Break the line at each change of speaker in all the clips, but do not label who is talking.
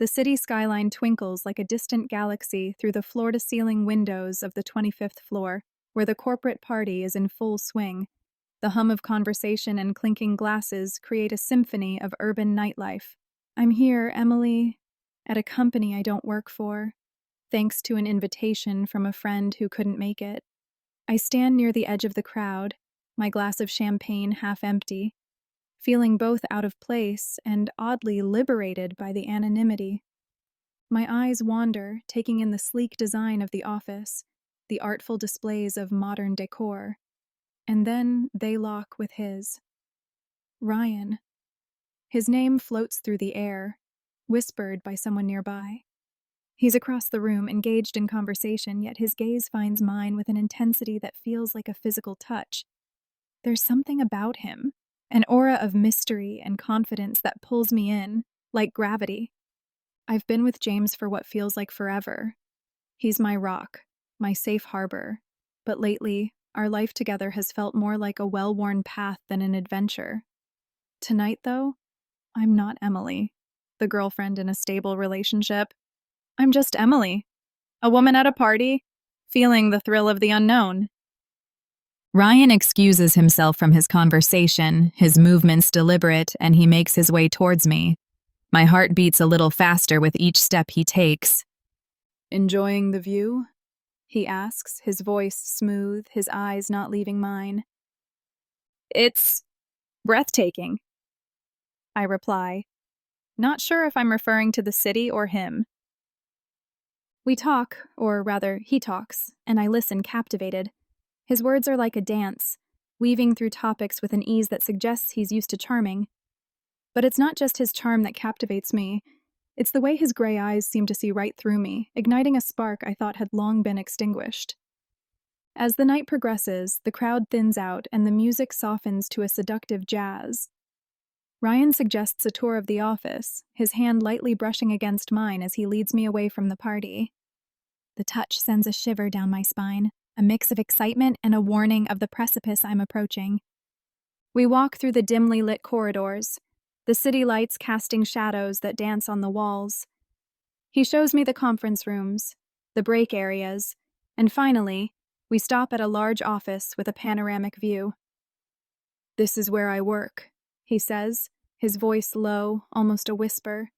The city skyline twinkles like a distant galaxy through the floor-to-ceiling windows of the 25th floor, where the corporate party is in full swing. The hum of conversation and clinking glasses create a symphony of urban nightlife. I'm here, Emily, at a company I don't work for, thanks to an invitation from a friend who couldn't make it. I stand near the edge of the crowd, my glass of champagne half empty, feeling both out of place and oddly liberated by the anonymity. My eyes wander, taking in the sleek design of the office, the artful displays of modern decor, and then they lock with his. Ryan. His name floats through the air, whispered by someone nearby. He's across the room, engaged in conversation, yet his gaze finds mine with an intensity that feels like a physical touch. There's something about him, an aura of mystery and confidence that pulls me in, like gravity. I've been with James for what feels like forever. He's my rock, my safe harbor, but lately, our life together has felt more like a well-worn path than an adventure. Tonight, though, I'm not Emily, the girlfriend in a stable relationship. I'm just Emily, a woman at a party, feeling the thrill of the unknown. Ryan excuses himself from his conversation, his movements deliberate, and he makes his way towards me. My heart beats a little faster with each step he takes. "Enjoying the view?" he asks, his voice smooth, his eyes not leaving mine. "It's breathtaking," I reply, not sure if I'm referring to the city or him. We talk, or rather, he talks, and I listen captivated. His words are like a dance, weaving through topics with an ease that suggests he's used to charming. But it's not just his charm that captivates me. It's the way his gray eyes seem to see right through me, igniting a spark I thought had long been extinguished. As the night progresses, the crowd thins out and the music softens to a seductive jazz. Ryan suggests a tour of the office, his hand lightly brushing against mine as he leads me away from the party. The touch sends a shiver down my spine, a mix of excitement and a warning of the precipice I'm approaching. We walk through the dimly lit corridors, the city lights casting shadows that dance on the walls. He shows me the conference rooms, the break areas, and finally, we stop at a large office with a panoramic view. "This is where I work," he says, his voice low, almost a whisper.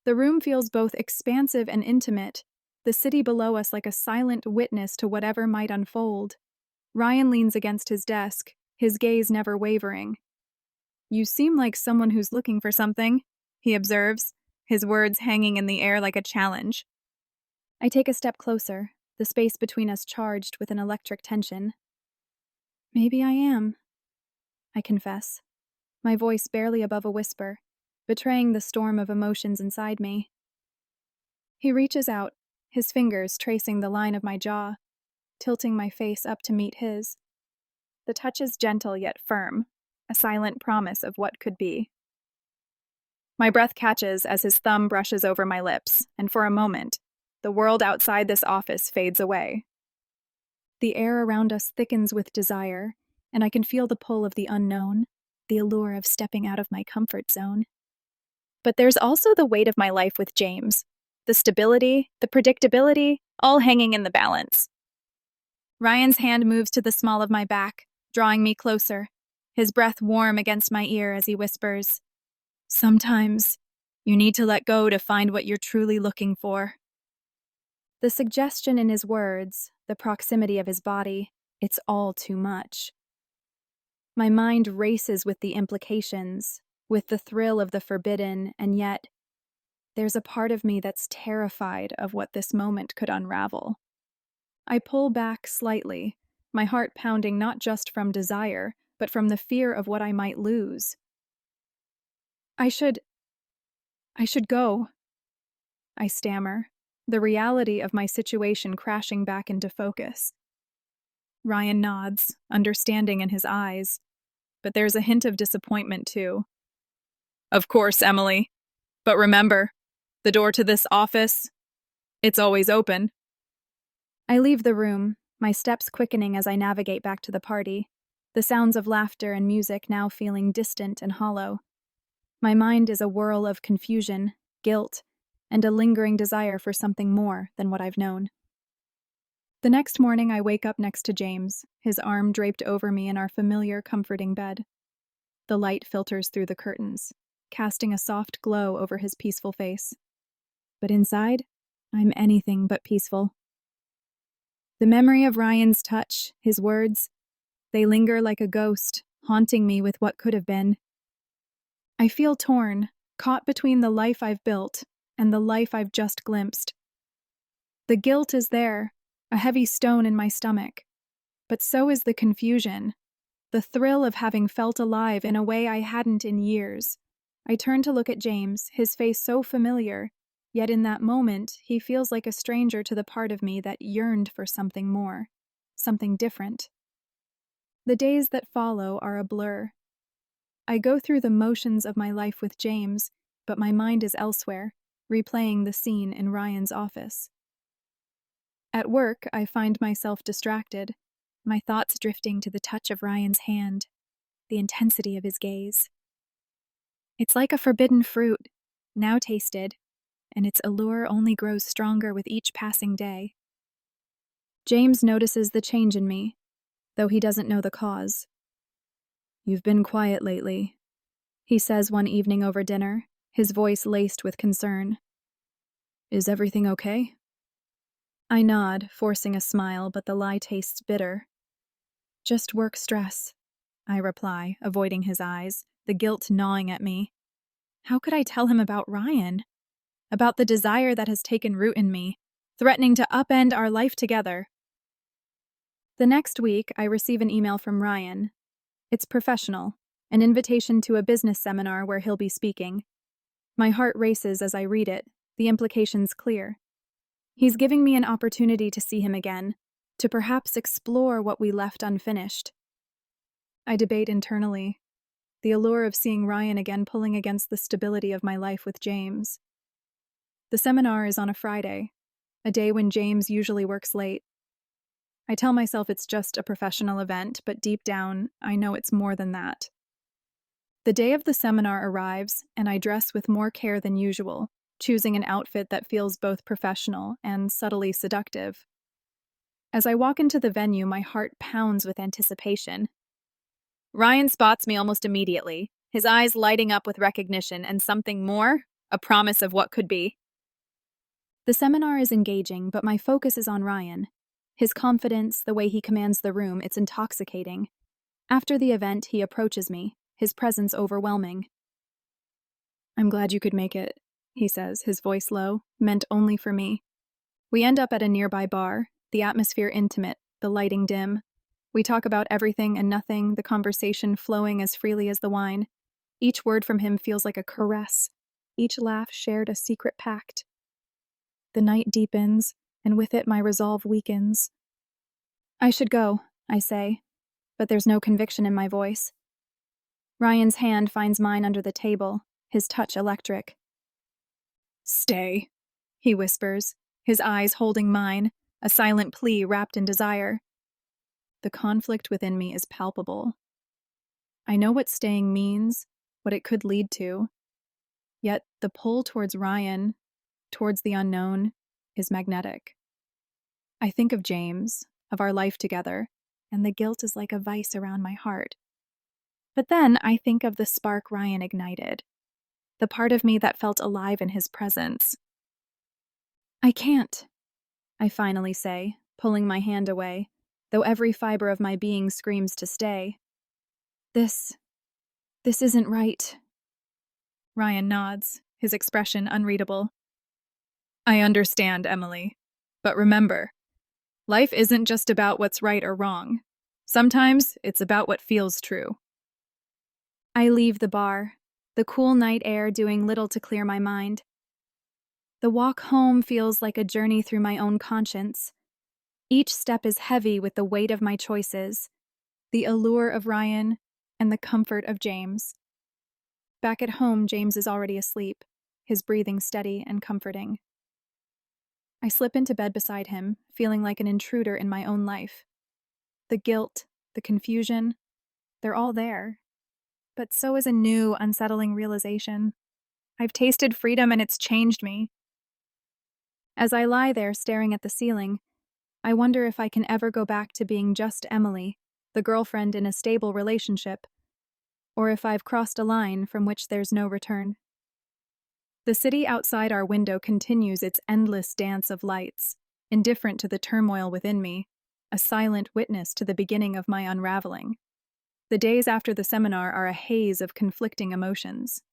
The room feels both expansive and intimate, the city below us like a silent witness to whatever might unfold. Ryan leans against his desk, his gaze never wavering. "You seem like someone who's looking for something," he observes, his words hanging in the air like a challenge. I take a step closer, the space between us charged with an electric tension. "Maybe I am," I confess, my voice barely above a whisper, betraying the storm of emotions inside me. He reaches out, his fingers tracing the line of my jaw, tilting my face up to meet his. The touch is gentle yet firm, a silent promise of what could be. My breath catches as his thumb brushes over my lips, and for a moment, the world outside this office fades away. The air around us thickens with desire, and I can feel the pull of the unknown, the allure of stepping out of my comfort zone. But there's also the weight of my life with James, the stability, the predictability, all hanging in the balance. Ryan's hand moves to the small of my back, drawing me closer, his breath warm against my ear as he whispers, "Sometimes you need to let go to find what you're truly looking for." The suggestion in his words, the proximity of his body, it's all too much. My mind races with the implications, with the thrill of the forbidden, and yet, there's a part of me that's terrified of what this moment could unravel. I pull back slightly, my heart pounding not just from desire, but from the fear of what I might lose. I should go," I stammer, the reality of my situation crashing back into focus. Ryan nods, understanding in his eyes, but there's a hint of disappointment too. "Of course, Emily. But remember, the door to this office, it's always open." I leave the room, my steps quickening as I navigate back to the party, the sounds of laughter and music now feeling distant and hollow. My mind is a whirl of confusion, guilt, and a lingering desire for something more than what I've known. The next morning, I wake up next to James, his arm draped over me in our familiar, comforting bed. The light filters through the curtains, casting a soft glow over his peaceful face. But inside, I'm anything but peaceful. The memory of Ryan's touch, his words, they linger like a ghost, haunting me with what could have been. I feel torn, caught between the life I've built and the life I've just glimpsed. The guilt is there, a heavy stone in my stomach, but so is the confusion, the thrill of having felt alive in a way I hadn't in years. I turn to look at James, his face so familiar, yet in that moment, he feels like a stranger to the part of me that yearned for something more, something different. The days that follow are a blur. I go through the motions of my life with James, but my mind is elsewhere, replaying the scene in Ryan's office. At work, I find myself distracted, my thoughts drifting to the touch of Ryan's hand, the intensity of his gaze. It's like a forbidden fruit, now tasted, and its allure only grows stronger with each passing day. James notices the change in me, though he doesn't know the cause. "You've been quiet lately," he says one evening over dinner, his voice laced with concern. "Is everything okay?" I nod, forcing a smile, but the lie tastes bitter. "Just work stress," I reply, avoiding his eyes, the guilt gnawing at me. How could I tell him about Ryan? About the desire that has taken root in me, threatening to upend our life together? The next week, I receive an email from Ryan. It's professional, an invitation to a business seminar where he'll be speaking. My heart races as I read it, the implications clear. He's giving me an opportunity to see him again, to perhaps explore what we left unfinished. I debate internally, the allure of seeing Ryan again pulling against the stability of my life with James. The seminar is on a Friday, a day when James usually works late. I tell myself it's just a professional event, but deep down, I know it's more than that. The day of the seminar arrives, and I dress with more care than usual, choosing an outfit that feels both professional and subtly seductive. As I walk into the venue, my heart pounds with anticipation. Ryan spots me almost immediately, his eyes lighting up with recognition and something more, a promise of what could be. The seminar is engaging, but my focus is on Ryan. His confidence, the way he commands the room, it's intoxicating. After the event, he approaches me, his presence overwhelming. "I'm glad you could make it," he says, his voice low, meant only for me. We end up at a nearby bar, the atmosphere intimate, the lighting dim. We talk about everything and nothing, the conversation flowing as freely as the wine. Each word from him feels like a caress. Each laugh shared a secret pact. The night deepens, and with it my resolve weakens. "I should go," I say, but there's no conviction in my voice. Ryan's hand finds mine under the table, his touch electric. "Stay," he whispers, his eyes holding mine, a silent plea wrapped in desire. The conflict within me is palpable. I know what staying means, what it could lead to. Yet the pull towards Ryan, towards the unknown, is magnetic. I think of James, of our life together, and the guilt is like a vice around my heart. But then I think of the spark Ryan ignited, the part of me that felt alive in his presence. "I can't," I finally say, pulling my hand away, though every fiber of my being screams to stay. This isn't right." Ryan nods, his expression unreadable. "I understand, Emily. But remember, life isn't just about what's right or wrong. Sometimes it's about what feels true." I leave the bar, the cool night air doing little to clear my mind. The walk home feels like a journey through my own conscience. Each step is heavy with the weight of my choices, the allure of Ryan, and the comfort of James. Back at home, James is already asleep, his breathing steady and comforting. I slip into bed beside him, feeling like an intruder in my own life. The guilt, the confusion, they're all there. But so is a new, unsettling realization. I've tasted freedom and it's changed me. As I lie there staring at the ceiling, I wonder if I can ever go back to being just Emily, the girlfriend in a stable relationship, or if I've crossed a line from which there's no return. The city outside our window continues its endless dance of lights, indifferent to the turmoil within me, a silent witness to the beginning of my unraveling. The days after the seminar are a haze of conflicting emotions.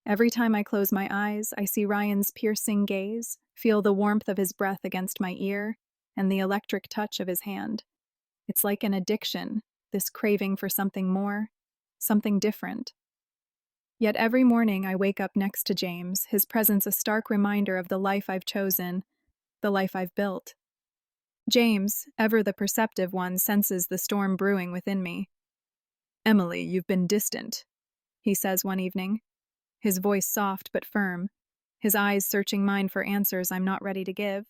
Every time I close my eyes, I see Ryan's piercing gaze, feel the warmth of his breath against my ear, and the electric touch of his hand. It's like an addiction, this craving for something more, something different. Yet every morning I wake up next to James, his presence a stark reminder of the life I've chosen, the life I've built. James, ever the perceptive one, senses the storm brewing within me. "Emily, you've been distant," he says one evening, his voice soft but firm, his eyes searching mine for answers I'm not ready to give.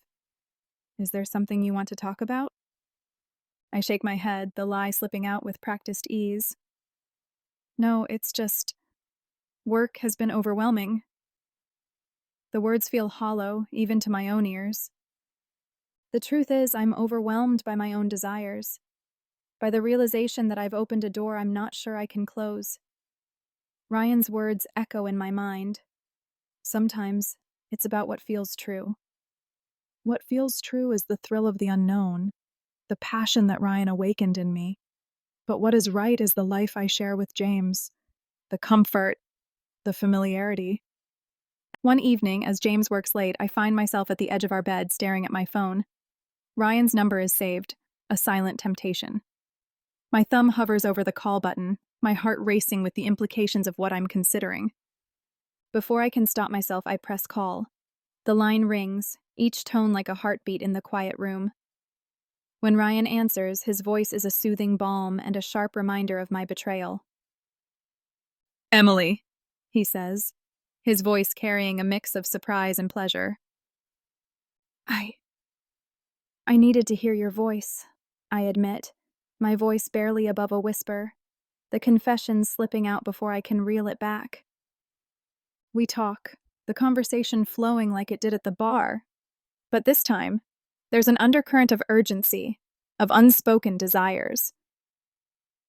"Is there something you want to talk about?" I shake my head, the lie slipping out with practiced ease. "No, it's just, work has been overwhelming." The words feel hollow, even to my own ears. The truth is, I'm overwhelmed by my own desires, by the realization that I've opened a door I'm not sure I can close. Ryan's words echo in my mind. Sometimes it's about what feels true. What feels true is the thrill of the unknown, the passion that Ryan awakened in me. But what is right is the life I share with James, the comfort, the familiarity. One evening, as James works late, I find myself at the edge of our bed staring at my phone. Ryan's number is saved, a silent temptation. My thumb hovers over the call button, my heart racing with the implications of what I'm considering. Before I can stop myself, I press call. The line rings, each tone like a heartbeat in the quiet room. When Ryan answers, his voice is a soothing balm and a sharp reminder of my betrayal. "Emily," he says, his voice carrying a mix of surprise and pleasure. I needed to hear your voice," I admit, my voice barely above a whisper, the confession slipping out before I can reel it back. We talk, the conversation flowing like it did at the bar. But this time, there's an undercurrent of urgency, of unspoken desires.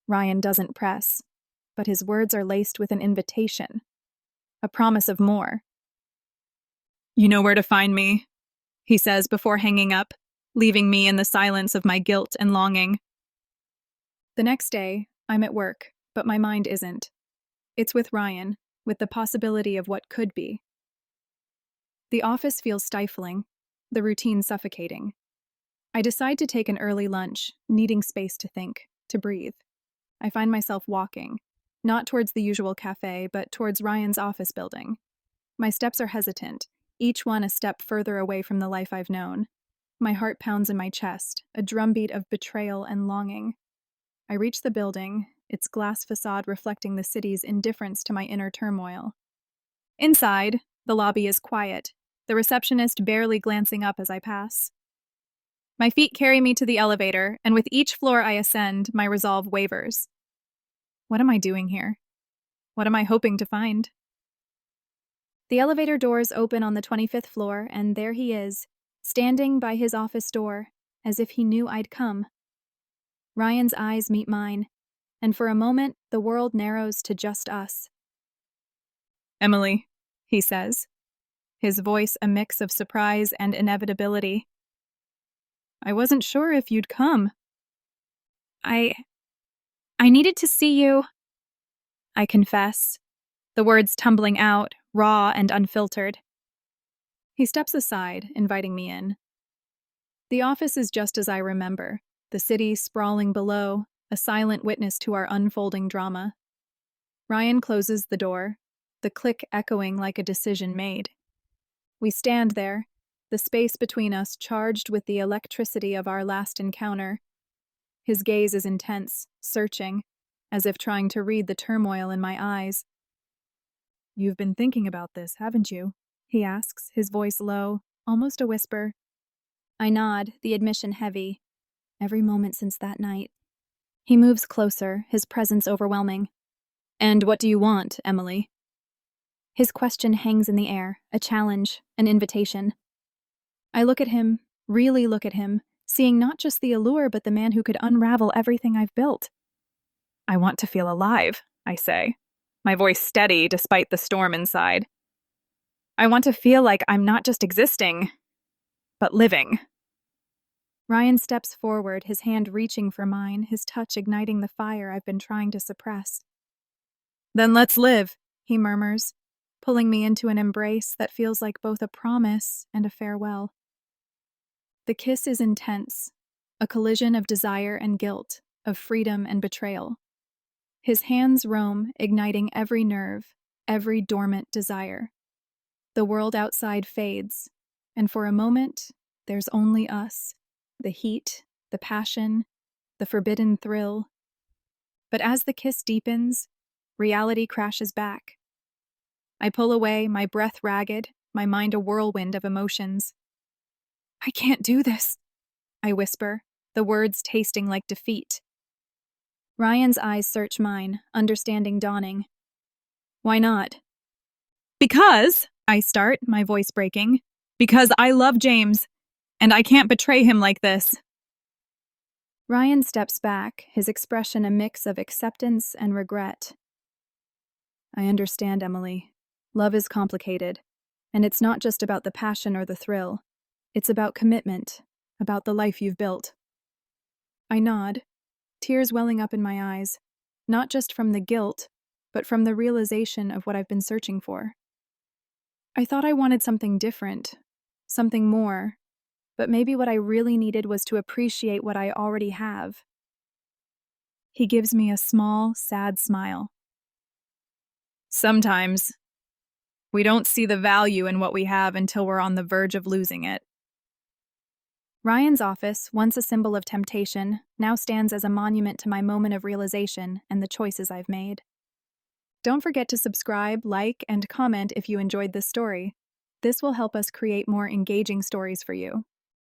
Ryan doesn't press, but his words are laced with an invitation, a promise of more. "You know where to find me," he says before hanging up, leaving me in the silence of my guilt and longing. The next day, I'm at work, but my mind isn't. It's with Ryan, with the possibility of what could be. The office feels stifling, the routine suffocating. I decide to take an early lunch, needing space to think, to breathe. I find myself walking, not towards the usual cafe, but towards Ryan's office building. My steps are hesitant, each one a step further away from the life I've known. My heart pounds in my chest, a drumbeat of betrayal and longing. I reach the building, its glass facade reflecting the city's indifference to my inner turmoil. Inside, the lobby is quiet, the receptionist barely glancing up as I pass. My feet carry me to the elevator, and with each floor I ascend, my resolve wavers. What am I doing here? What am I hoping to find? The elevator doors open on the 25th floor, and there he is, standing by his office door, as if he knew I'd come. Ryan's eyes meet mine, and for a moment, the world narrows to just us. "Emily," he says, his voice a mix of surprise and inevitability. "I wasn't sure if you'd come." I needed to see you," I confess, the words tumbling out, raw and unfiltered. He steps aside, inviting me in. The office is just as I remember, the city sprawling below, a silent witness to our unfolding drama. Ryan closes the door, the click echoing like a decision made. We stand there, the space between us charged with the electricity of our last encounter. His gaze is intense, searching, as if trying to read the turmoil in my eyes. "You've been thinking about this, haven't you?" he asks, his voice low, almost a whisper. I nod, the admission heavy. Every moment since that night. He moves closer, his presence overwhelming. "And what do you want, Emily?" His question hangs in the air, a challenge, an invitation. I look at him, really look at him, seeing not just the allure but the man who could unravel everything I've built. I want to feel alive, I say, my voice steady despite the storm inside. I want to feel like I'm not just existing, but living. Ryan steps forward, his hand reaching for mine, his touch igniting the fire I've been trying to suppress. Then let's live, he murmurs, pulling me into an embrace that feels like both a promise and a farewell. The kiss is intense, a collision of desire and guilt, of freedom and betrayal. His hands roam, igniting every nerve, every dormant desire. The world outside fades, and for a moment, there's only us. The heat, the passion, the forbidden thrill. But as the kiss deepens, reality crashes back. I pull away, my breath ragged, my mind a whirlwind of emotions. I can't do this, I whisper, the words tasting like defeat. Ryan's eyes search mine, understanding dawning. Why not? Because, I start, my voice breaking, because I love James, and I can't betray him like this. Ryan steps back, his expression a mix of acceptance and regret. I understand, Emily. Love is complicated, and it's not just about the passion or the thrill. It's about commitment, about the life you've built. I nod, tears welling up in my eyes, not just from the guilt, but from the realization of what I've been searching for. I thought I wanted something different, something more, but maybe what I really needed was to appreciate what I already have. He gives me a small, sad smile. Sometimes, we don't see the value in what we have until we're on the verge of losing it. Ryan's office, once a symbol of temptation, now stands as a monument to my moment of realization and the choices I've made. Don't forget to subscribe, like, and comment if you enjoyed this story. This will help us create more engaging stories for you.